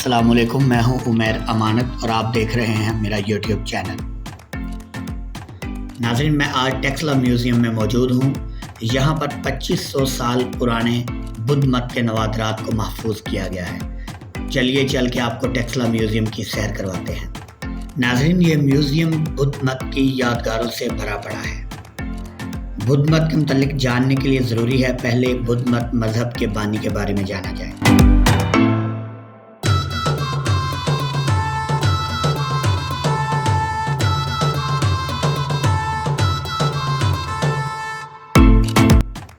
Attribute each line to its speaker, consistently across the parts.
Speaker 1: अस्सलाम वालेकुम। मैं हूं उमैर अमानत और आप देख रहे हैं मेरा यूट्यूब चैनल। नाज़रीन, मैं आज टेक्सला म्यूज़ियम में मौजूद हूं। यहां पर 2500 साल पुराने बुद्ध मत के नवादरात को महफूज किया गया है। चलिए चल के आपको टेक्सला म्यूज़ियम की सैर करवाते हैं। नाज़रीन, ये म्यूज़ियम बुद्ध मत की यादगारों से भरा पड़ा है। बुद्ध मत के मुतालिक जानने के लिए ज़रूरी है पहले बुद्ध मत मज़हब के बानी के बारे में जाना जाए।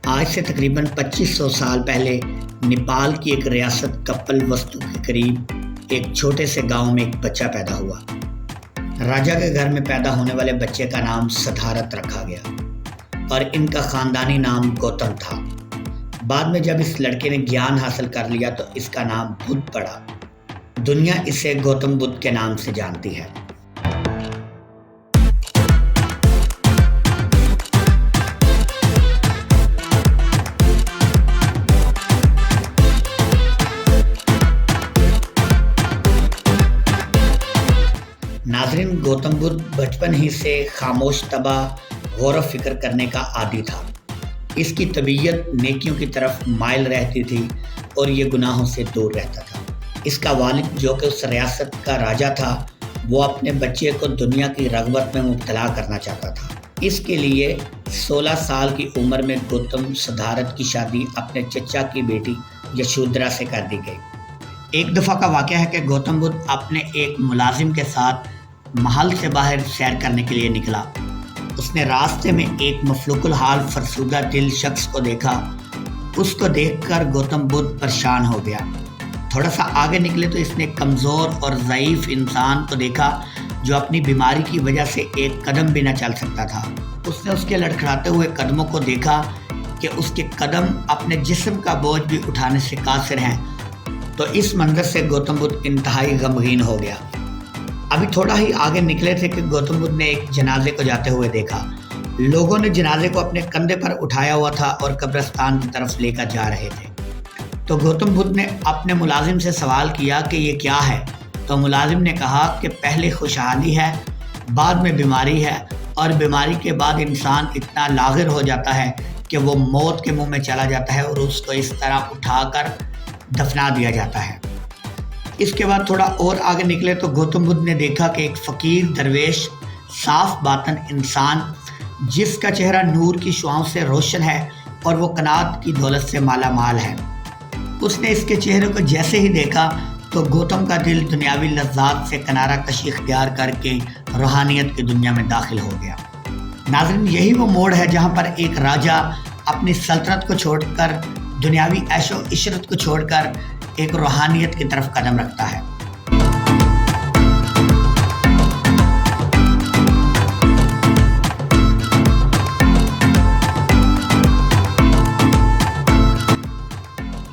Speaker 1: आज से तकरीबन 2500 साल पहले नेपाल की एक रियासत कप्पल वस्तु के करीब एक छोटे से गांव में एक बच्चा पैदा हुआ। राजा के घर में पैदा होने वाले बच्चे का नाम सिद्धार्थ रखा गया और इनका ख़ानदानी नाम गौतम था। बाद में जब इस लड़के ने ज्ञान हासिल कर लिया तो इसका नाम बुद्ध पड़ा। दुनिया इसे गौतम बुद्ध के नाम से जानती है। नाज़रीन, गौतम बुद्ध बचपन ही से खामोश तबा गौर फिक्र करने का आदी था। इसकी तबीयत नेकियों की तरफ माइल रहती थी और ये गुनाहों से दूर रहता था। इसका वालिद, जो कि उस रियासत का राजा था, वो अपने बच्चे को दुनिया की रग़बत में मुब्तला करना चाहता था। इसके लिए 16 साल की उम्र में गौतम सिद्धार्थ की शादी अपने चचा की बेटी यशोधरा से कर दी गई। एक दफ़ा का वाक़या है कि गौतम बुद्ध अपने एक मुलाजिम के साथ महल से बाहर सैर करने के लिए निकला। उसने रास्ते में एक मफलूकुल हाल फरसुदा दिल शख्स को देखा। उसको देखकर गौतम बुद्ध परेशान हो गया। थोड़ा सा आगे निकले तो इसने कमज़ोर और ज़ईफ़ इंसान को देखा जो अपनी बीमारी की वजह से एक कदम भी न चल सकता था। उसने उसके लड़खड़ाते हुए कदमों को देखा कि उसके कदम अपने जिस्म का बोझ भी उठाने से कासिर हैं। तो इस मंजर से गौतम बुद्ध इंतहाई गमगीन हो गया। अभी थोड़ा ही आगे निकले थे कि गौतम बुद्ध ने एक जनाजे को जाते हुए देखा। लोगों ने जनाजे को अपने कंधे पर उठाया हुआ था और कब्रिस्तान की तरफ लेकर जा रहे थे। तो गौतम बुद्ध ने अपने मुलाजिम से सवाल किया कि ये क्या है। तो मुलाजिम ने कहा कि पहले खुशहाली है, बाद में बीमारी है और बीमारी के बाद इंसान इतना लागिर हो जाता है कि वो मौत के मुंह में चला जाता है और उसको इस तरह उठाकर दफना दिया जाता है। इसके बाद थोड़ा और आगे निकले तो गौतम बुद्ध ने देखा कि एक फ़कीर दरवेश, साफ बातन इंसान जिसका चेहरा नूर की शुआओं से रोशन है और वो कनात की दौलत से माला माल है। उसने इसके चेहरे को जैसे ही देखा तो गौतम का दिल दुनियावी लज्जात से किनारा कशी इख्तियार करके रूहानियत की दुनिया में दाखिल हो गया। नाज़रीन, यही वो मोड़ है जहाँ पर एक राजा अपनी सल्तनत को छोड़कर, दुनियावी ऐशो इशरत को छोड़कर एक रूहानियत की तरफ कदम रखता है।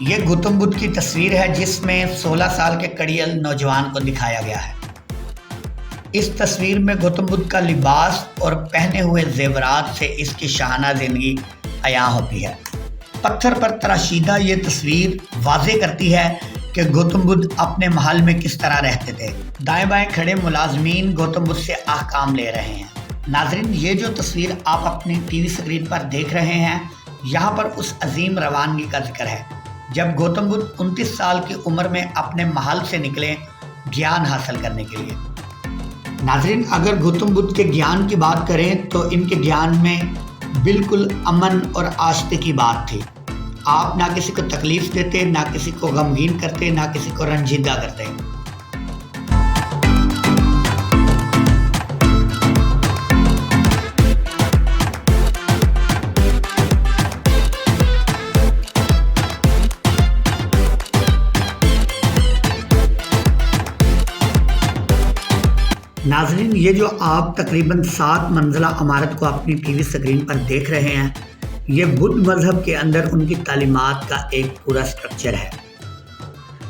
Speaker 1: ये गौतम बुद्ध की तस्वीर है जिसमें 16 साल के कड़ियल नौजवान को दिखाया गया है। इस तस्वीर में गौतम बुद्ध का लिबास और पहने हुए जेवरात से इसकी शाहाना जिंदगी अयां होती है। पत्थर पर तराशीदा ये तस्वीर वाज़े करती है कि गौतम बुद्ध अपने महल में किस तरह रहते थे। दाएं बाएं खड़े मुलाजमीन गौतम बुद्ध से अहकाम ले रहे हैं। नाज़रीन, ये जो तस्वीर आप अपनी टीवी स्क्रीन पर देख रहे हैं, यहाँ पर उस अजीम रवानगी का जिक्र है जब गौतम बुद्ध 29 साल की उम्र में अपने महल से निकले ज्ञान हासिल करने के लिए। नाज़रीन, अगर गौतम बुद्ध के ज्ञान की बात करें तो इनके ज्ञान में बिल्कुल अमन और आस्थे की बात थी। आप ना किसी को तकलीफ देते, ना किसी को गमगीन करते, ना किसी को रंजीदा करते। नाज़रीन, ये जो आप तकरीबन 7 मंजिला इमारत को अपनी टीवी स्क्रीन पर देख रहे हैं, ये बुद्ध मज़हब के अंदर उनकी तालीमात का एक पूरा स्ट्रक्चर है।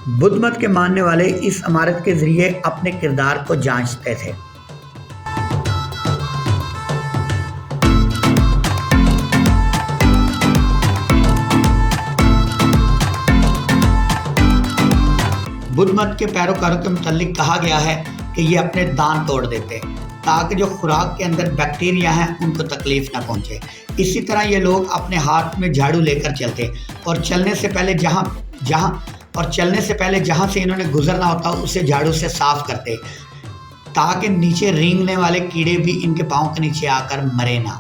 Speaker 1: बुद्ध मत के मानने वाले इस इमारत के ज़रिए अपने किरदार को जांचते थे। بدھ مت کے پیروکاروں کے متعلق کہا گیا ہے کہ یہ اپنے دانت توڑ دیتے تاکہ جو خوراک کے اندر بیکٹیریا ہیں ان کو تکلیف نہ پہنچے۔ اسی طرح یہ لوگ اپنے ہاتھ میں جھاڑو لے کر چلتے اور چلنے سے پہلے جہاں سے انہوں نے گزرنا ہوتا اسے جھاڑو سے صاف کرتے تاکہ نیچے رینگنے والے کیڑے بھی ان کے پاؤں کے نیچے آ کر مرے نہ۔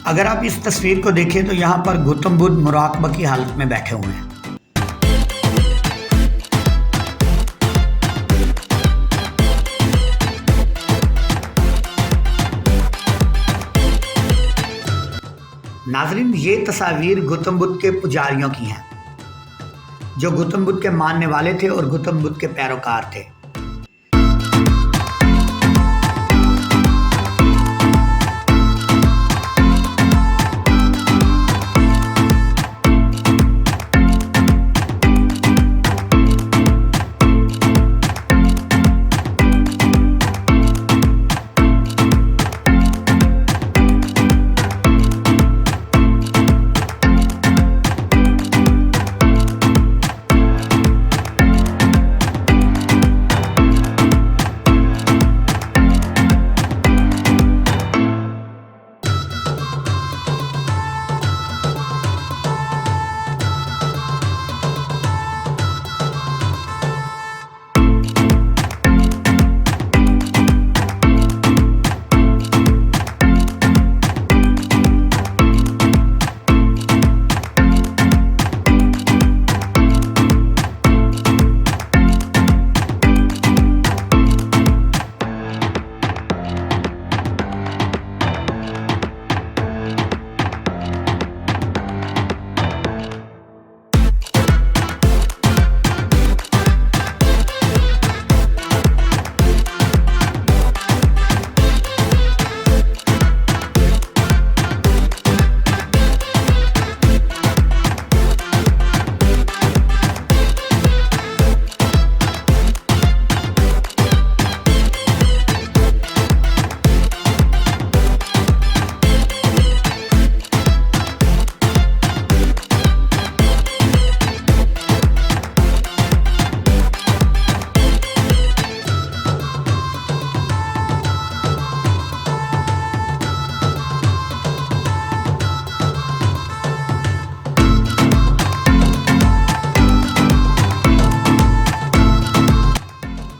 Speaker 1: اگر آپ اس تصویر کو دیکھیں تو یہاں پر گوتم بدھ مراقبہ کی حالت میں بیٹھے ہوئے ہیں۔ ناظرین، یہ تصاویر گوتم بدھ کے پجاریوں کی ہیں جو گوتم بدھ کے ماننے والے تھے اور گوتم بدھ کے پیروکار تھے۔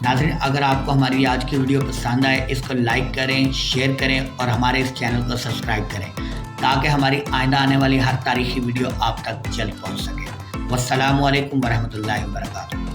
Speaker 1: ناظرین، اگر آپ کو ہماری آج کی ویڈیو پسند آئے اس کو لائک کریں، شیئر کریں اور ہمارے اس چینل کو سبسکرائب کریں تاکہ ہماری آئندہ آنے والی ہر تاریخی ویڈیو آپ تک جلد پہنچ سکے۔ والسلام علیکم ورحمۃ اللہ وبرکاتہ۔